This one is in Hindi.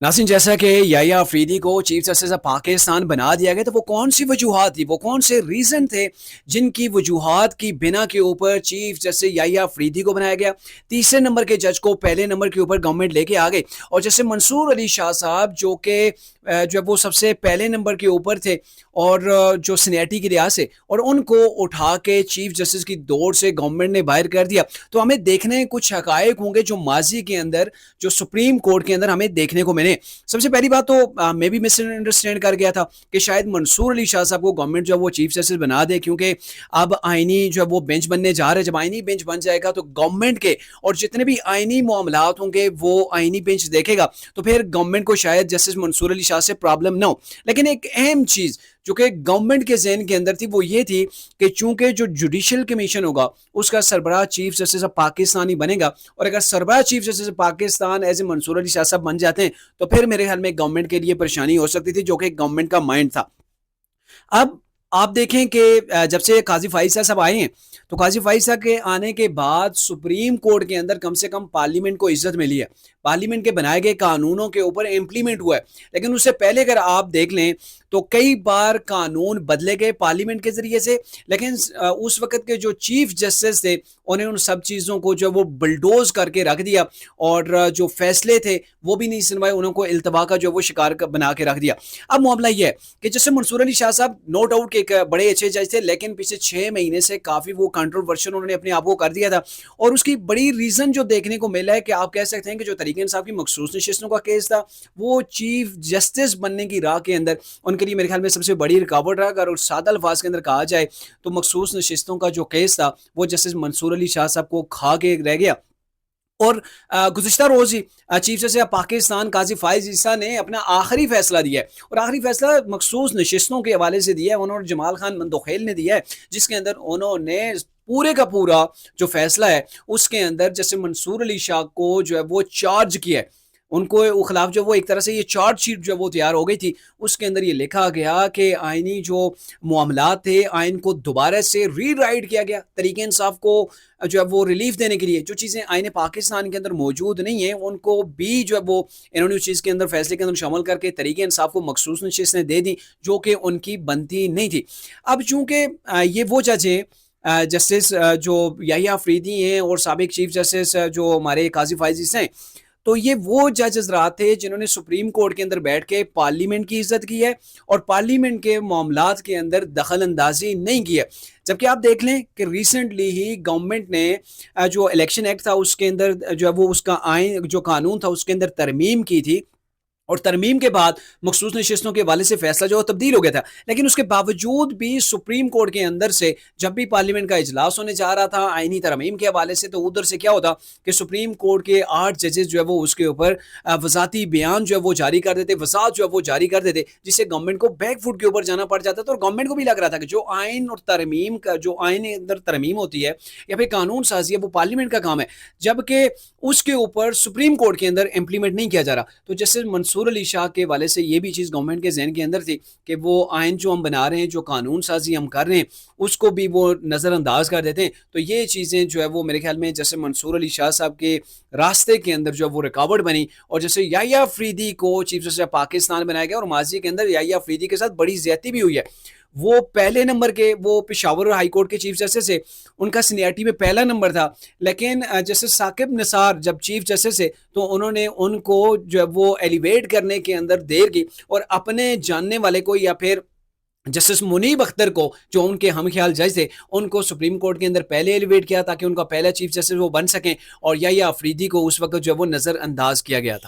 नासिन, जैसा कि याया अफरीदी को चीफ जस्टिस ऑफ पाकिस्तान बना दिया गया, तो वो कौन सी वजूहात थी, वो कौन से रीज़न थे जिनकी वजूहात की बिना के ऊपर चीफ जस्टिस याया अफरीदी को बनाया गया। तीसरे नंबर के जज को पहले नंबर के ऊपर गवर्नमेंट लेके आ गई, और जैसे मंसूर अली शाह साहब जो कि जो है वो सबसे पहले नंबर के ऊपर थे, और जो सीनियरिटी की लिहाज से, और उनको उठा के चीफ जस्टिस की दौड़ से गवर्नमेंट ने बाहर कर दिया। तो हमें देखने कुछ हकायक होंगे जो माजी के अंदर, जो सुप्रीम कोर्ट के अंदर हमें देखने को मिले। सबसे पहली बात तो मैं भी मिसअंडरस्टैंड कर गया था कि शायद मंसूर अली शाह साहब को गवर्नमेंट जो है वो चीफ जस्टिस बना दे, क्योंकि अब आईनी जो है वो बेंच बनने जा रहे हैं। जब आईनी बेंच बन जाएगा तो गवर्नमेंट के और जितने भी आईनी मामलात होंगे वो आईनी बेंच देखेगा, तो फिर गवर्नमेंट को शायद जस्टिस मंसूर अली शाह से प्रॉब्लम ना हो। लेकिन एक अहम चीज़ जो कि गवर्नमेंट के जहन के अंदर थी वो ये थी कि चूंकि जो जुडिशल कमीशन होगा उसका सरबराह चीफ जस्टिस ऑफ पाकिस्तान ही बनेगा, और अगर सरबराह chief justice of Pakistan as a Mansoor Ali Shah साहब बन जाते हैं तो फिर मेरे ख्याल में गवर्नमेंट के लिए परेशानी हो सकती थी, जो कि गवर्नमेंट का माइंड था। अब आप देखें कि जब से काजी फाइज साहब आए हैं, तो काजी फाइज साहब के आने के बाद सुप्रीम कोर्ट के अंदर कम से कम पार्लियामेंट को इज्जत मिली है, पार्लियामेंट के बनाए गए कानूनों के ऊपर इम्प्लीमेंट हुआ है। लेकिन उससे पहले अगर आप देख लें तो कई बार कानून बदले गए पार्लियामेंट के जरिए से, लेकिन उस वक्त के जो चीफ जस्टिस थे उन्हें उन सब चीज़ों को जो वो बुलडोज करके रख दिया, और जो फैसले थे वो भी नहीं सुनवाए, उनको इल्तवा का जो वो शिकार बना के रख दिया। अब मामला ये है कि जैसे मंसूर अली शाह साहब नो डाउट एक बड़े अच्छे जज थे, लेकिन पिछले 6 महीने से काफ़ी वो कंट्रोवर्शियल उन्होंने अपने आप को कर दिया था। और उसकी बड़ी रीज़न जो देखने को मिला है कि आप कह सकते हैं कि जो तरीक इंसाफ की मखसूस नशिस्तों का केस था, वो चीफ जस्टिस बनने की राह के अंदर उनके लिए मेरे ख्याल में सबसे बड़ी रुकावट रहा। अगर सादा अल्फाज के अंदर कहा जाए तो मखसूस नशिस्तों का जो केस था वो जस्टिस मंसूर अली शाह साहब को खा के रह गया। और गुज़िश्ता रोज़ ही चीफ जस्टिस पाकिस्तान काजी फाइज ईसा ने अपना आखिरी फैसला दिया है, और आखिरी फैसला मखसूस नशिस्तों के हवाले से दिया है, उन्होंने जमाल खान मंदोखेल ने दिया है, जिसके अंदर उन्होंने पूरे का पूरा जो फैसला है उसके अंदर जैसे मंसूर अली शाह को जो है वो चार्ज किया है, उनको खिलाफ जो वो एक तरह से ये चार्ज शीट जो वो तैयार हो गई थी, उसके अंदर ये लिखा गया कि आइनी जो मामलात थे आइन को दोबारा से री राइट किया गया तरीके इंसाफ को जो है वो रिलीफ देने के लिए। जो चीज़ें आइन पाकिस्तान के अंदर मौजूद नहीं है उनको भी जो है वो इन्होंने उस चीज़ के अंदर फैसले के अंदर शामिल करके तरीके इंसाफ को मखसूस नशिस्तें दे दी जो कि उनकी बनती नहीं थी। अब चूँकि ये वो जज हैं जस्टिस जो याहिया अफरीदी हैं और साबिक चीफ जस्टिस जो हमारे काजी फाइज हैं, तो ये वो जज हजरात थे जिन्होंने सुप्रीम कोर्ट के अंदर बैठ के पार्लियामेंट की इज्जत की है और पार्लियामेंट के मामलात के अंदर दखल अंदाजी नहीं की है। जबकि आप देख लें कि रिसेंटली ही गवर्नमेंट ने जो इलेक्शन एक्ट था उसके अंदर जो है वो उसका आइन जो कानून था उसके अंदर तरमीम की थी, और तरमीम के बाद मखसूस नशिस्तों के हवाले से फैसला जो तब्दील हो गया था। लेकिन उसके बावजूद भी सुप्रीम कोर्ट के अंदर से जब भी पार्लियामेंट का इजलास होने जा रहा था आइनी तरमीम के हवाले से, तो उधर से क्या होता कि सुप्रीम कोर्ट के 8 जजेस जो है वो उसके ऊपर वजाती बयान जो है वो जारी कर देते, वजात जो है वो जारी कर देते, जिससे गवर्नमेंट को बैक फुट के ऊपर जाना पड़ जाता था। और गवर्नमेंट को भी लग रहा था कि जो आइन और तरमीम का जो आइन के अंदर तरमीम होती है या फिर कानून साजी है वो पार्लियामेंट का काम है, जबकि उसके ऊपर सुप्रीम कोर्ट के अंदर इम्प्लीमेंट नहीं किया जा रहा। तो जैसे मंसूर अली शाह के वाले से ये भी चीज़ गवर्नमेंट के जहन के अंदर थी कि वो आइन जो हम बना रहे हैं, जो कानून साजी हम कर रहे हैं, उसको भी वो नज़रअंदाज कर देते हैं। तो ये चीज़ें जो है वो मेरे ख्याल में जैसे मंसूर अली शाह साहब के रास्ते के अंदर जो है वो रुकावट बनी, और जैसे याहिया अफरीदी को चीफ जस्टिस पाकिस्तान बनाया गया, और माजी के अंदर याहिया अफरीदी के साथ बड़ी ज्यादती भी हुई है। वो पहले नंबर के वो पेशावर हाई कोर्ट के चीफ जस्टिस थे, उनका सीनियरिटी में पहला नंबर था, लेकिन जैसे साकिब निसार जब चीफ जस्टिस थे तो उन्होंने उनको जो है वो एलिवेट करने के अंदर देर की, और अपने जानने वाले को या फिर जस्टिस मुनीब अख्तर को जो उनके हम ख्याल जज थे उनको सुप्रीम कोर्ट के अंदर पहले एलिवेट किया ताकि उनका पहला चीफ जस्टिस वो बन सकें, और याहिया अफरीदी को उस वक्त जो है वो नज़रअंदाज किया गया था।